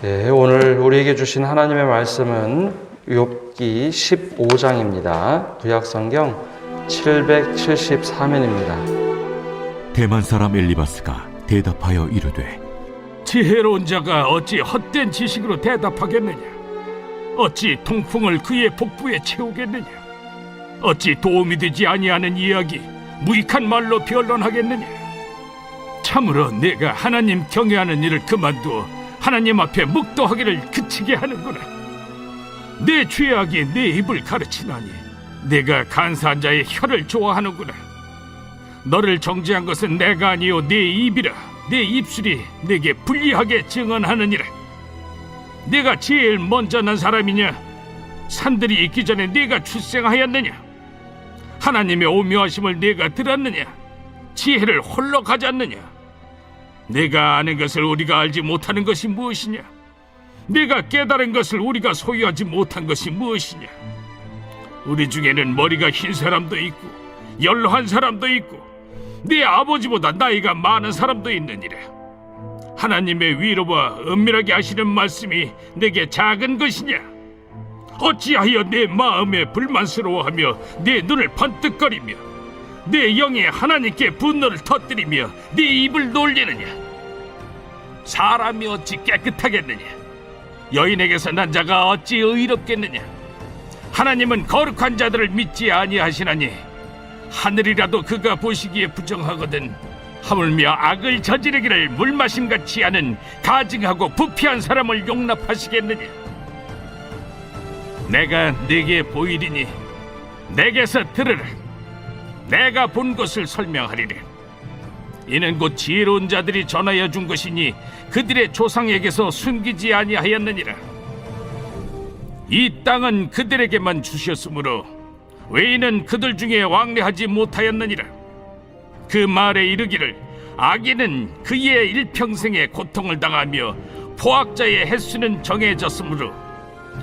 네, 오늘 우리에게 주신 하나님의 말씀은 욥기 15장입니다. 구약성경 773면입니다. 대만 사람 엘리바스가 대답하여 이르되 지혜로운 자가 어찌 헛된 지식으로 대답하겠느냐? 어찌 통풍을 그의 복부에 채우겠느냐? 어찌 도움이 되지 아니하는 이야기 무익한 말로 변론하겠느냐? 참으로 내가 하나님 경외하는 일을 그만두어 하나님 앞에 묵도하기를 그치게 하는구나. 내 죄악이 내 입을 가르치나니 내가 간사한 자의 혀를 좋아하는구나. 너를 정죄한 것은 내가 아니요 내 입이라. 내 입술이 내게 불리하게 증언하느니라. 내가 제일 먼저 난 사람이냐? 산들이 있기 전에 내가 출생하였느냐? 하나님의 오묘하심을 내가 들었느냐? 지혜를 홀로 가졌느냐? 내가 아는 것을 우리가 알지 못하는 것이 무엇이냐? 내가 깨달은 것을 우리가 소유하지 못한 것이 무엇이냐? 우리 중에는 머리가 흰 사람도 있고 연로한 사람도 있고 네 아버지보다 나이가 많은 사람도 있느니라. 하나님의 위로와 은밀하게 하시는 말씀이 내게 작은 것이냐? 어찌하여 내 마음에 불만스러워하며 내 눈을 번뜩거리며 내 영에 하나님께 분노를 터뜨리며 네 입을 놀리느냐? 사람이 어찌 깨끗하겠느냐? 여인에게서 난 자가 어찌 의롭겠느냐? 하나님은 거룩한 자들을 믿지 아니하시나니 하늘이라도 그가 보시기에 부정하거든 하물며 악을 저지르기를 물마심같이 하는 가증하고 부패한 사람을 용납하시겠느냐? 내가 네게 보이리니 내게서 들으라. 내가 본 것을 설명하리라. 이는 곧 지혜로운 자들이 전하여 준 것이니 그들의 조상에게서 숨기지 아니하였느니라. 이 땅은 그들에게만 주셨으므로 외인은 그들 중에 왕래하지 못하였느니라. 그 말에 이르기를 악인은 그의 일평생에 고통을 당하며 포악자의 횟수는 정해졌으므로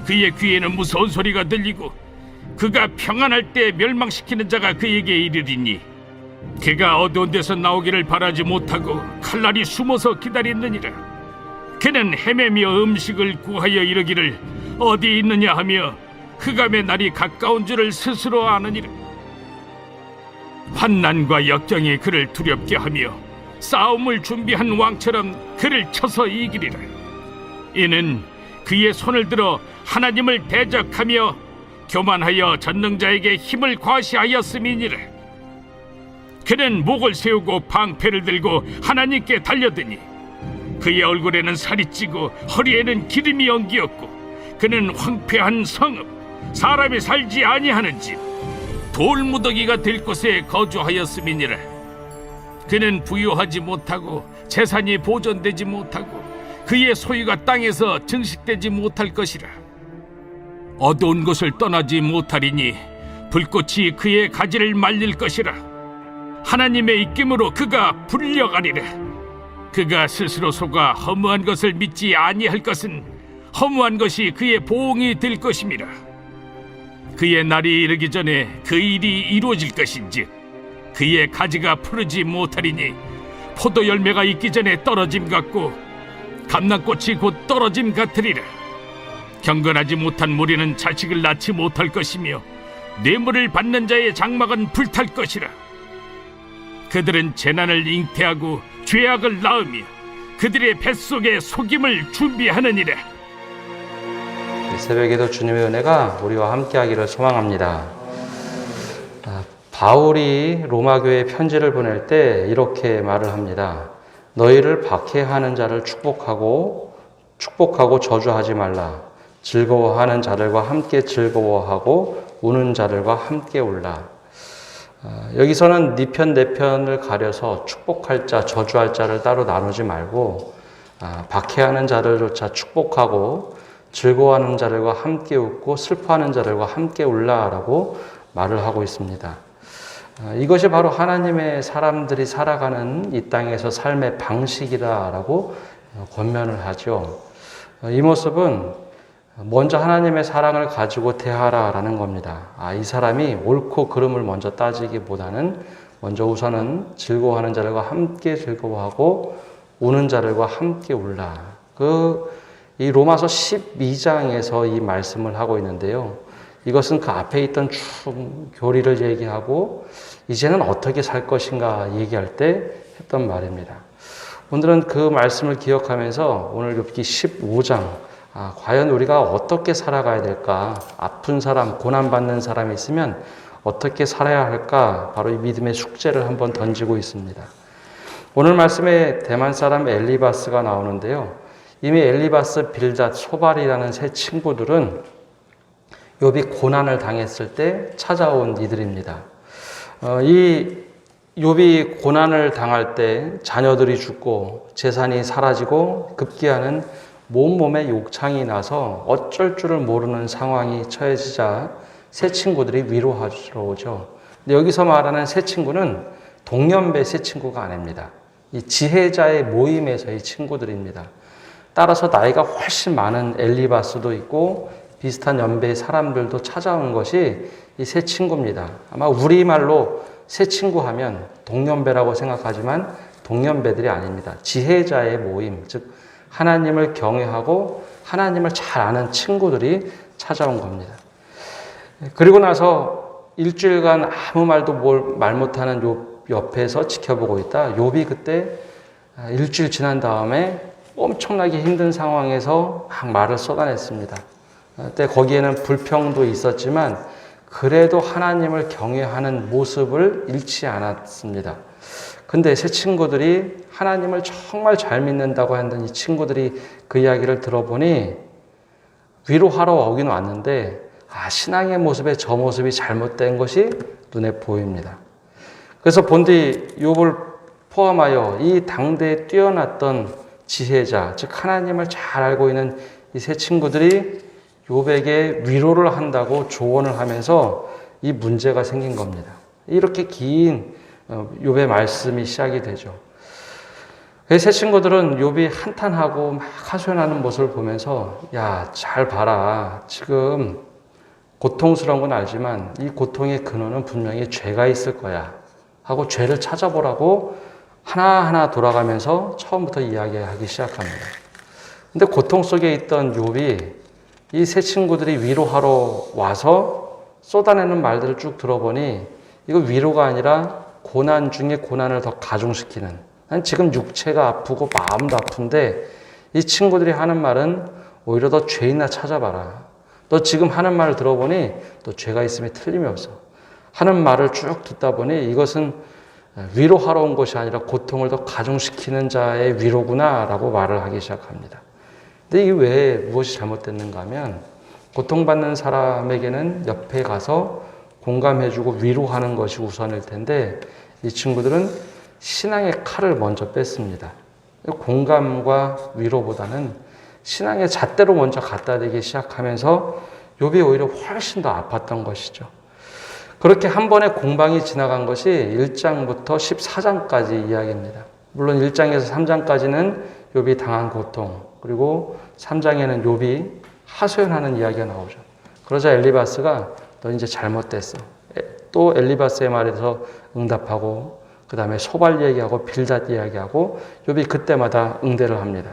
그의 귀에는 무서운 소리가 들리고 그가 평안할 때 멸망시키는 자가 그에게 이르리니 그가 어두운 데서 나오기를 바라지 못하고 칼날이 숨어서 기다렸느니라. 그는 헤매며 음식을 구하여 이르기를 어디 있느냐 하며 흑암의 날이 가까운 줄을 스스로 아느니라. 환난과 역경이 그를 두렵게 하며 싸움을 준비한 왕처럼 그를 쳐서 이기리라. 이는 그의 손을 들어 하나님을 대적하며 교만하여 전능자에게 힘을 과시하였음이니라. 그는 목을 세우고 방패를 들고 하나님께 달려드니 그의 얼굴에는 살이 찌고 허리에는 기름이 엉기었고 그는 황폐한 성읍 사람이 살지 아니하는 집 돌무더기가 될 곳에 거주하였음이니라. 그는 부유하지 못하고 재산이 보존되지 못하고 그의 소유가 땅에서 증식되지 못할 것이라. 어두운 곳을 떠나지 못하리니 불꽃이 그의 가지를 말릴 것이라. 하나님의 입김으로 그가 불려가리라. 그가 스스로 속아 허무한 것을 믿지 아니할 것은 허무한 것이 그의 보응이 될 것임이라. 그의 날이 이르기 전에 그 일이 이루어질 것인즉 그의 가지가 푸르지 못하리니 포도 열매가 있기 전에 떨어짐 같고 감람꽃이 곧 떨어짐 같으리라. 경건하지 못한 무리는 자식을 낳지 못할 것이며 뇌물을 받는 자의 장막은 불탈 것이라. 그들은 재난을 잉태하고 죄악을 낳으며 그들의 뱃속에 속임을 준비하느니라. 이 새벽에도 주님의 은혜가 우리와 함께하기를 소망합니다. 바울이 로마교회에 편지를 보낼 때 이렇게 말을 합니다. 너희를 박해하는 자를 축복하고 저주하지 말라. 즐거워하는 자들과 함께 즐거워하고 우는 자들과 함께 울라. 여기서는 네 편 내 편을 가려서 축복할 자, 저주할 자를 따로 나누지 말고 박해하는 자들조차 축복하고 즐거워하는 자들과 함께 웃고 슬퍼하는 자들과 함께 울라라고 말을 하고 있습니다. 이것이 바로 하나님의 사람들이 살아가는 이 땅에서 삶의 방식이다라고 권면을 하죠. 이 모습은 먼저 하나님의 사랑을 가지고 대하라라는 겁니다. 이 사람이 옳고 그름을 먼저 따지기보다는 먼저 우선은 즐거워하는 자들과 함께 즐거워하고 우는 자들과 함께 울라. 이 로마서 12장에서 이 말씀을 하고 있는데요. 이것은 그 앞에 있던 교리를 얘기하고 이제는 어떻게 살 것인가 얘기할 때 했던 말입니다. 오늘은 그 말씀을 기억하면서 오늘 욥기 15장 과연 우리가 어떻게 살아가야 될까? 아픈 사람, 고난받는 사람이 있으면 어떻게 살아야 할까? 바로 이 믿음의 숙제를 한번 던지고 있습니다. 오늘 말씀에 대만 사람 엘리바스가 나오는데요. 이미 엘리바스, 빌닷, 소발이라는 세 친구들은 욥이 고난을 당했을 때 찾아온 이들입니다. 이 욥이 고난을 당할 때 자녀들이 죽고 재산이 사라지고 급기야는 몸에 욕창이 나서 어쩔 줄을 모르는 상황이 처해지자 세 친구들이 위로하러 오죠. 근데 여기서 말하는 세 친구는 동년배 세 친구가 아닙니다. 이 지혜자의 모임에서의 친구들입니다. 따라서 나이가 훨씬 많은 엘리바스도 있고 비슷한 연배의 사람들도 찾아온 것이 이 세 친구입니다. 아마 우리말로 세 친구 하면 동년배라고 생각하지만 동년배들이 아닙니다. 지혜자의 모임, 즉 하나님을 경외하고 하나님을 잘 아는 친구들이 찾아온 겁니다. 그리고 나서 일주일간 아무 말도 말 못하는 욥 옆에서 지켜보고 있다. 욥이 그때 일주일 지난 다음에 엄청나게 힘든 상황에서 막 말을 쏟아냈습니다. 그때 거기에는 불평도 있었지만 그래도 하나님을 경외하는 모습을 잃지 않았습니다. 근데 새 친구들이 하나님을 정말 잘 믿는다고 했던 이 친구들이 그 이야기를 들어보니 위로하러 오긴 왔는데 신앙의 모습에 저 모습이 잘못된 것이 눈에 보입니다. 그래서 본디 욥을 포함하여 이 당대에 뛰어났던 지혜자, 즉 하나님을 잘 알고 있는 이 세 친구들이 욥에게 위로를 한다고 조언을 하면서 이 문제가 생긴 겁니다. 이렇게 긴 욥의 말씀이 시작이 되죠. 세 친구들은 욥이 한탄하고 막 하소연하는 모습을 보면서 야, 잘 봐라. 지금 고통스러운 건 알지만 이 고통의 근원은 분명히 죄가 있을 거야 하고 죄를 찾아보라고 하나하나 돌아가면서 처음부터 이야기하기 시작합니다. 근데 고통 속에 있던 욥이 이 세 친구들이 위로하러 와서 쏟아내는 말들을 쭉 들어보니 이거 위로가 아니라 고난 중에 고난을 더 가중시키는, 난 지금 육체가 아프고 마음도 아픈데 이 친구들이 하는 말은 오히려 더 죄인나 찾아봐라. 너 지금 하는 말을 들어보니 너 죄가 있음에 틀림이 없어. 하는 말을 쭉 듣다 보니 이것은 위로하러 온 것이 아니라 고통을 더 가중시키는 자의 위로구나라고 말을 하기 시작합니다. 근데 이게 왜 무엇이 잘못됐는가 하면 고통받는 사람에게는 옆에 가서 공감해주고 위로하는 것이 우선일 텐데 이 친구들은 신앙의 칼을 먼저 뺐습니다. 공감과 위로보다는 신앙의 잣대로 먼저 갖다 대기 시작하면서 욥이 오히려 훨씬 더 아팠던 것이죠. 그렇게 한 번의 공방이 지나간 것이 1장부터 14장까지 이야기입니다. 물론 1장에서 3장까지는 욥이 당한 고통, 그리고 3장에는 욥이 하소연하는 이야기가 나오죠. 그러자 엘리바스가 너 이제 잘못됐어. 또 엘리바스의 말에서 응답하고 그 다음에 소발 얘기하고 빌닷 이야기하고 욥이 그때마다 응대를 합니다.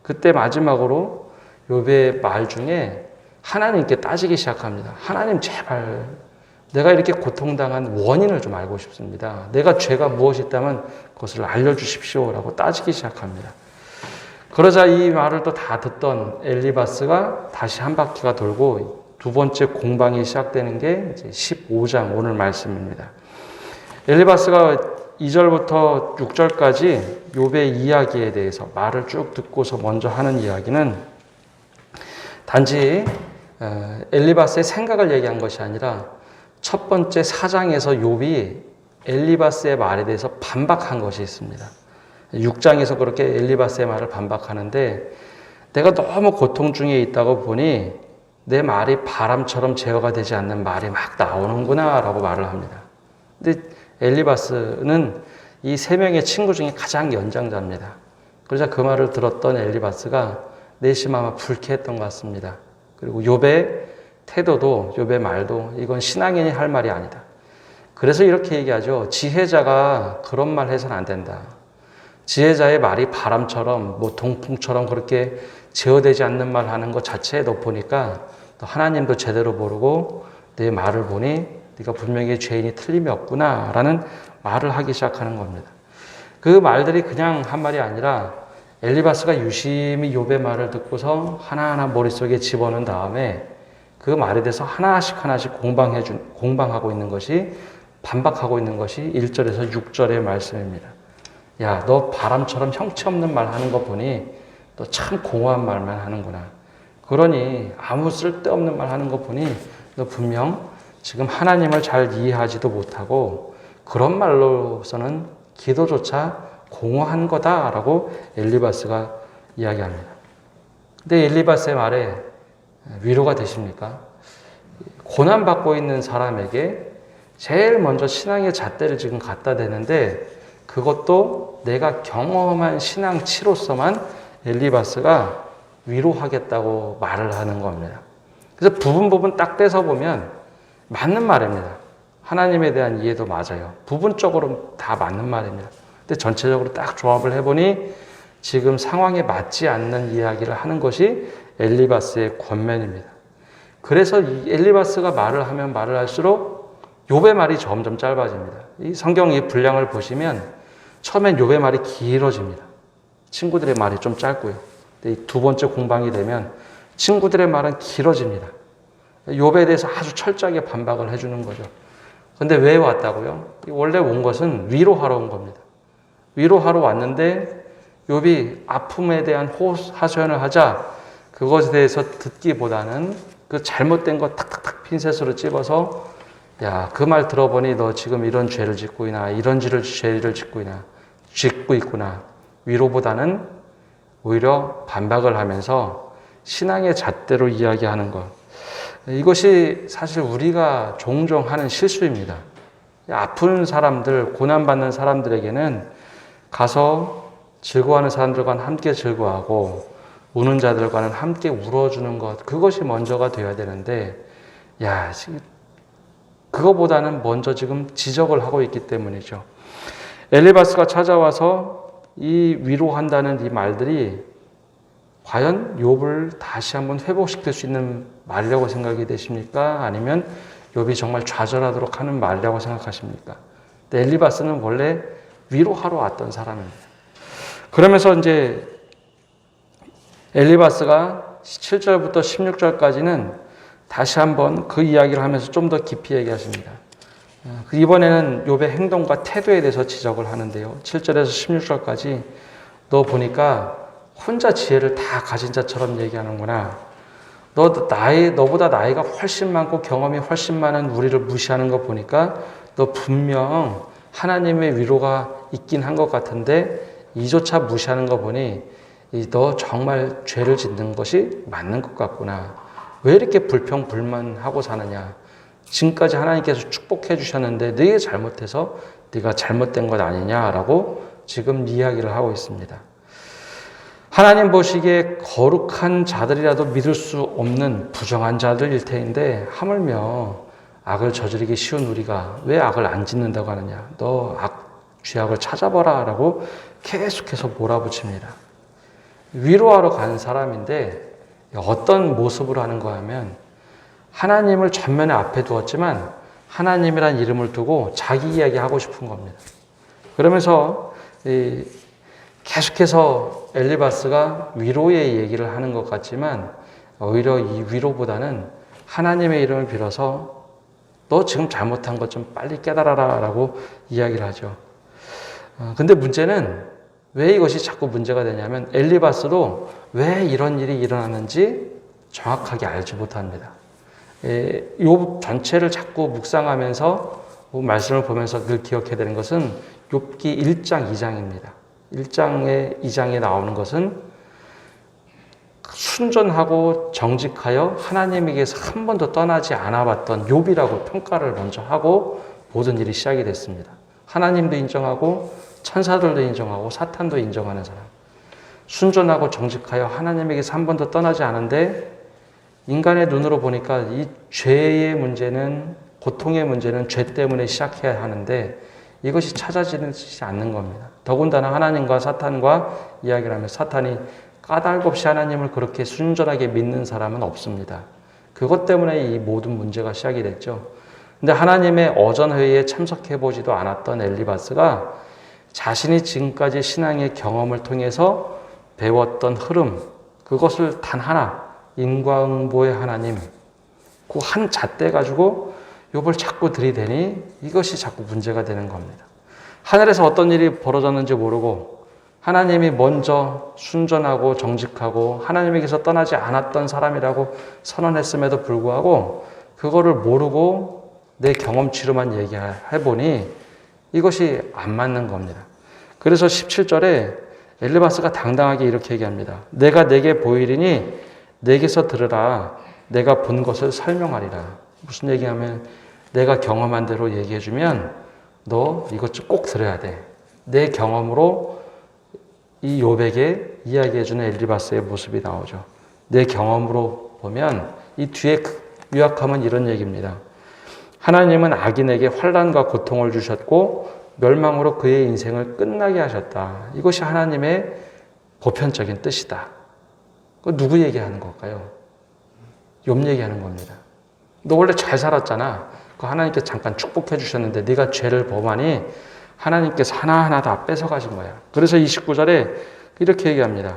그때 마지막으로 욥의 말 중에 하나님께 따지기 시작합니다. 하나님 제발 내가 이렇게 고통당한 원인을 좀 알고 싶습니다. 내가 죄가 무엇이 있다면 그것을 알려주십시오라고 따지기 시작합니다. 그러자 이 말을 또 다 듣던 엘리바스가 다시 한 바퀴가 돌고 두 번째 공방이 시작되는 게 이제 15장 오늘 말씀입니다. 엘리바스가 2절부터 6절까지 욥의 이야기에 대해서 말을 쭉 듣고서 먼저 하는 이야기는 단지 엘리바스의 생각을 얘기한 것이 아니라 첫 번째 4장에서 욥이 엘리바스의 말에 대해서 반박한 것이 있습니다. 6장에서 그렇게 엘리바스의 말을 반박하는데 내가 너무 고통 중에 있다고 보니 내 말이 바람처럼 제어가 되지 않는 말이 막 나오는구나 라고 말을 합니다. 근데 엘리바스는 이 세 명의 친구 중에 가장 연장자입니다. 그러자 그 말을 들었던 엘리바스가 내심 아마 불쾌했던 것 같습니다. 그리고 욥의 태도도 욥의 말도 이건 신앙인이 할 말이 아니다. 그래서 이렇게 얘기하죠. 지혜자가 그런 말 해서는 안 된다. 지혜자의 말이 바람처럼 동풍처럼 그렇게 제어되지 않는 말 하는 것 자체에 너 보니까 너 하나님도 제대로 모르고 내 말을 보니 네가 분명히 죄인이 틀림이 없구나 라는 말을 하기 시작하는 겁니다. 그 말들이 그냥 한 말이 아니라 엘리바스가 유심히 욥의 말을 듣고서 하나하나 머릿속에 집어넣은 다음에 그 말에 대해서 하나씩 공방하고 있는 것이, 반박하고 있는 것이 1절에서 6절의 말씀입니다. 야, 너 바람처럼 형체 없는 말 하는 거 보니 너 참 공허한 말만 하는구나. 그러니 아무 쓸데없는 말 하는 거 보니 너 분명 지금 하나님을 잘 이해하지도 못하고 그런 말로서는 기도조차 공허한 거다라고 엘리바스가 이야기합니다. 근데 엘리바스의 말에 위로가 되십니까? 고난받고 있는 사람에게 제일 먼저 신앙의 잣대를 지금 갖다 대는데 그것도 내가 경험한 신앙치로서만 엘리바스가 위로하겠다고 말을 하는 겁니다. 그래서 부분 딱 떼서 보면 맞는 말입니다. 하나님에 대한 이해도 맞아요. 부분적으로 다 맞는 말입니다. 근데 전체적으로 딱 조합을 해보니 지금 상황에 맞지 않는 이야기를 하는 것이 엘리바스의 권면입니다. 그래서 이 엘리바스가 말을 하면 말을 할수록 욥의 말이 점점 짧아집니다. 이 성경 이 분량을 보시면 처음엔 욥의 말이 길어집니다. 친구들의 말이 좀 짧고요. 근데 두 번째 공방이 되면 친구들의 말은 길어집니다. 욥에 대해서 아주 철저하게 반박을 해주는 거죠. 근데 왜 왔다고요? 원래 온 것은 위로하러 온 겁니다. 위로하러 왔는데 욥이 아픔에 대한 하소연을 하자 그것에 대해서 듣기보다는 그 잘못된 거 탁탁탁 핀셋으로 찝어서 야, 그 말 들어보니 너 지금 이런 죄를 짓고 있나, 이런 죄를 짓고 있구나. 위로보다는 오히려 반박을 하면서 신앙의 잣대로 이야기하는 것. 이것이 사실 우리가 종종 하는 실수입니다. 아픈 사람들, 고난받는 사람들에게는 가서 즐거워하는 사람들과는 함께 즐거워하고 우는 자들과는 함께 울어주는 것, 그것이 먼저가 되어야 되는데 야, 그거보다는 먼저 지금 지적을 하고 있기 때문이죠. 엘리바스가 찾아와서 이 위로한다는 이 말들이 과연 욥을 다시 한번 회복시킬 수 있는 말이라고 생각이 되십니까? 아니면 욥이 정말 좌절하도록 하는 말이라고 생각하십니까? 근데 엘리바스는 원래 위로하러 왔던 사람입니다. 그러면서 이제 엘리바스가 7절부터 16절까지는 다시 한번 그 이야기를 하면서 좀 더 깊이 얘기하십니다. 이번에는 욥의 행동과 태도에 대해서 지적을 하는데요. 7절에서 16절까지 너 보니까 혼자 지혜를 다 가진 자처럼 얘기하는구나. 너보다 나이가 훨씬 많고 경험이 훨씬 많은 우리를 무시하는 거 보니까 너 분명 하나님의 위로가 있긴 한 것 같은데 이조차 무시하는 거 보니 너 정말 죄를 짓는 것이 맞는 것 같구나. 왜 이렇게 불평불만하고 사느냐. 지금까지 하나님께서 축복해 주셨는데 네가 잘못해서 네가 잘못된 것 아니냐라고 지금 이야기를 하고 있습니다. 하나님 보시기에 거룩한 자들이라도 믿을 수 없는 부정한 자들일 테인데 하물며 악을 저지르기 쉬운 우리가 왜 악을 안 짓는다고 하느냐. 너 죄악을 찾아봐라 라고 계속해서 몰아붙입니다. 위로하러 간 사람인데 어떤 모습으로 하는 거 하면 하나님을 전면에 앞에 두었지만 하나님이란 이름을 두고 자기 이야기 하고 싶은 겁니다. 그러면서 계속해서 엘리바스가 위로의 얘기를 하는 것 같지만 오히려 이 위로보다는 하나님의 이름을 빌어서 너 지금 잘못한 것 좀 빨리 깨달아라 라고 이야기를 하죠. 근데 문제는 왜 이것이 자꾸 문제가 되냐면 엘리바스도 왜 이런 일이 일어나는지 정확하게 알지 못합니다. 욥 전체를 자꾸 묵상하면서 말씀을 보면서 늘 기억해야 되는 것은 욥기 1장 2장입니다. 1장에 2장에 나오는 것은 순전하고 정직하여 하나님에게서 한 번도 떠나지 않아 봤던 욥이라고 평가를 먼저 하고 모든 일이 시작이 됐습니다. 하나님도 인정하고 천사들도 인정하고 사탄도 인정하는 사람. 순전하고 정직하여 하나님에게서 한 번도 떠나지 않은데 인간의 눈으로 보니까 이 죄의 문제는, 고통의 문제는 죄 때문에 시작해야 하는데 이것이 찾아지지 않는 겁니다. 더군다나 하나님과 사탄과 이야기를 하면 사탄이 까닭 없이 하나님을 그렇게 순전하게 믿는 사람은 없습니다. 그것 때문에 이 모든 문제가 시작이 됐죠. 근데 하나님의 어전회의에 참석해보지도 않았던 엘리바스가 자신이 지금까지 신앙의 경험을 통해서 배웠던 흐름, 그것을 단 하나, 인과응보의 하나님, 그 한 잣대 가지고 욥을 자꾸 들이대니 이것이 자꾸 문제가 되는 겁니다. 하늘에서 어떤 일이 벌어졌는지 모르고 하나님이 먼저 순전하고 정직하고 하나님에게서 떠나지 않았던 사람이라고 선언했음에도 불구하고 그거를 모르고 내 경험치로만 얘기해보니 이것이 안 맞는 겁니다. 그래서 17절에 엘리바스가 당당하게 이렇게 얘기합니다. 내가 내게 보이리니 내게서 들으라. 내가 본 것을 설명하리라. 무슨 얘기하면 내가 경험한 대로 얘기해주면 너 이것 꼭 들어야 돼. 내 경험으로 이 욥에게 이야기해주는 엘리바스의 모습이 나오죠. 내 경험으로 보면 이 뒤에 요약하면 이런 얘기입니다. 하나님은 악인에게 환난과 고통을 주셨고 멸망으로 그의 인생을 끝나게 하셨다. 이것이 하나님의 보편적인 뜻이다. 누구 얘기하는 걸까요? 욥 얘기하는 겁니다. 너 원래 잘 살았잖아. 그 하나님께서 잠깐 축복해 주셨는데 네가 죄를 범하니 하나님께서 하나하나 다 뺏어가신 거야. 그래서 29절에 이렇게 얘기합니다.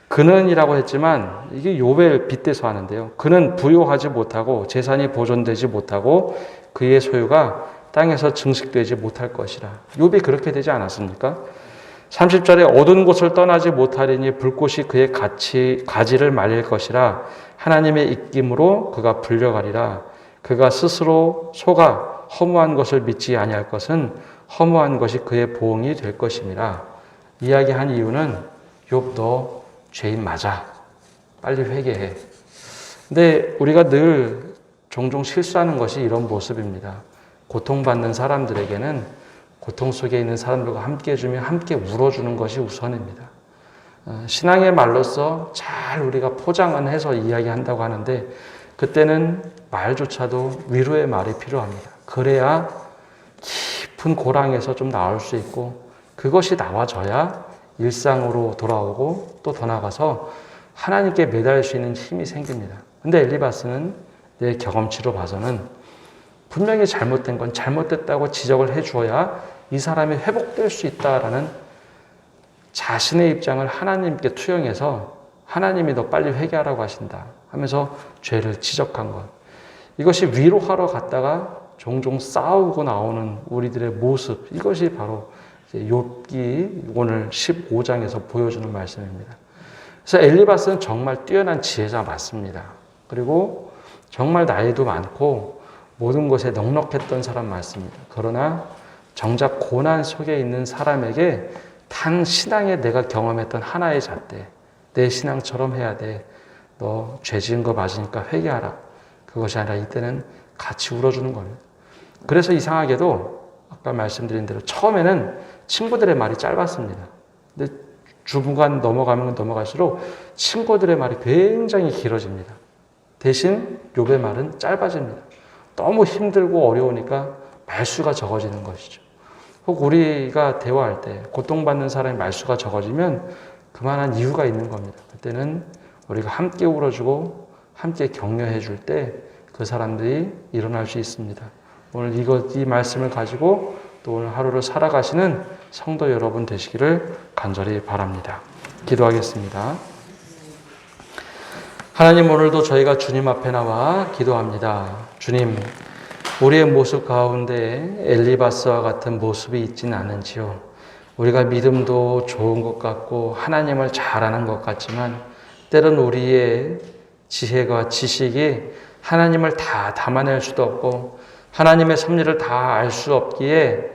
그는이라고 했지만 이게 욥을 빗대서 하는데요. 그는 부요하지 못하고 재산이 보존되지 못하고 그의 소유가 땅에서 증식되지 못할 것이라. 욥이 그렇게 되지 않았습니까? 30절에 어두운 곳을 떠나지 못하리니 불꽃이 그의 가지를 말릴 것이라. 하나님의 입김으로 그가 불려가리라. 그가 스스로 속아 허무한 것을 믿지 아니할 것은 허무한 것이 그의 보응이 될 것임이라. 이야기한 이유는 욥 너 죄인 맞아. 빨리 회개해. 근데 우리가 늘 종종 실수하는 것이 이런 모습입니다. 고통받는 사람들에게는 고통 속에 있는 사람들과 함께 해주며 함께 울어주는 것이 우선입니다. 신앙의 말로서 잘 우리가 포장은 해서 이야기한다고 하는데 그때는 말조차도 위로의 말이 필요합니다. 그래야 깊은 고랑에서 좀 나올 수 있고 그것이 나와져야 일상으로 돌아오고 또 더 나아가서 하나님께 매달 수 있는 힘이 생깁니다. 근데 엘리바스는 내 경험치로 봐서는 분명히 잘못된 건 잘못됐다고 지적을 해주어야 이 사람이 회복될 수 있다라는 자신의 입장을 하나님께 투영해서 하나님이 너 빨리 회개하라고 하신다 하면서 죄를 지적한 것. 이것이 위로하러 갔다가 종종 싸우고 나오는 우리들의 모습. 이것이 바로 욥기 오늘 15장에서 보여주는 말씀입니다. 그래서 엘리바스는 정말 뛰어난 지혜자 맞습니다. 그리고 정말 나이도 많고 모든 것에 넉넉했던 사람 맞습니다. 그러나 정작 고난 속에 있는 사람에게 단 신앙에 내가 경험했던 하나의 잣대, 내 신앙처럼 해야 돼. 너 죄 지은 거 맞으니까 회개하라. 그것이 아니라 이때는 같이 울어주는 겁니다. 그래서 이상하게도 아까 말씀드린 대로 처음에는 친구들의 말이 짧았습니다. 근데 주부간 넘어가면 넘어갈수록 친구들의 말이 굉장히 길어집니다. 대신 욥의 말은 짧아집니다. 너무 힘들고 어려우니까 말수가 적어지는 것이죠. 혹 우리가 대화할 때 고통받는 사람의 말수가 적어지면 그만한 이유가 있는 겁니다. 그때는 우리가 함께 울어주고 함께 격려해 줄 때 그 사람들이 일어날 수 있습니다. 오늘 이 말씀을 가지고 또 오늘 하루를 살아가시는 성도 여러분 되시기를 간절히 바랍니다. 기도하겠습니다. 하나님, 오늘도 저희가 주님 앞에 나와 기도합니다. 주님, 우리의 모습 가운데 엘리바스와 같은 모습이 있지는 않은지요. 우리가 믿음도 좋은 것 같고 하나님을 잘 아는 것 같지만 때론 우리의 지혜가 지식이 하나님을 다 담아낼 수도 없고 하나님의 섭리를 다 알 수 없기에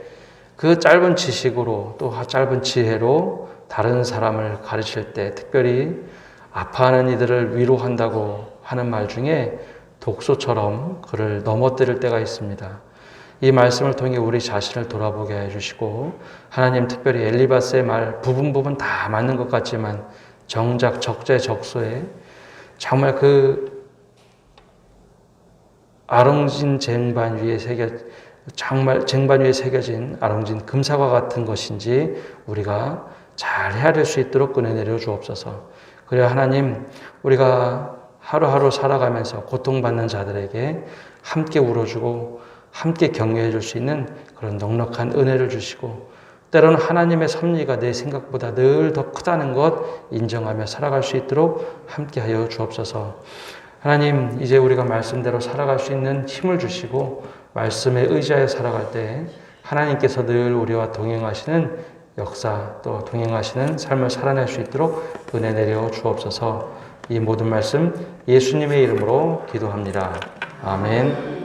그 짧은 지식으로 또 짧은 지혜로 다른 사람을 가르칠 때 특별히 아파하는 이들을 위로한다고 하는 말 중에 독소처럼 그를 넘어뜨릴 때가 있습니다. 이 말씀을 통해 우리 자신을 돌아보게 해주시고 하나님 특별히 엘리바스의 말 부분 다 맞는 것 같지만 정작 적재적소에 정말 그 아롱진 쟁반 위에 새겨진 아롱진 금사과 같은 것인지 우리가 잘 헤아릴 수 있도록 은혜 내려 주옵소서. 그래야 하나님, 우리가 하루하루 살아가면서 고통받는 자들에게 함께 울어주고 함께 격려해 줄 수 있는 그런 넉넉한 은혜를 주시고, 때로는 하나님의 섭리가 내 생각보다 늘 더 크다는 것 인정하며 살아갈 수 있도록 함께하여 주옵소서. 하나님, 이제 우리가 말씀대로 살아갈 수 있는 힘을 주시고 말씀에 의지하여 살아갈 때 하나님께서 늘 우리와 동행하시는 역사, 또 동행하시는 삶을 살아낼 수 있도록 은혜 내려 주옵소서. 이 모든 말씀 예수님의 이름으로 기도합니다. 아멘.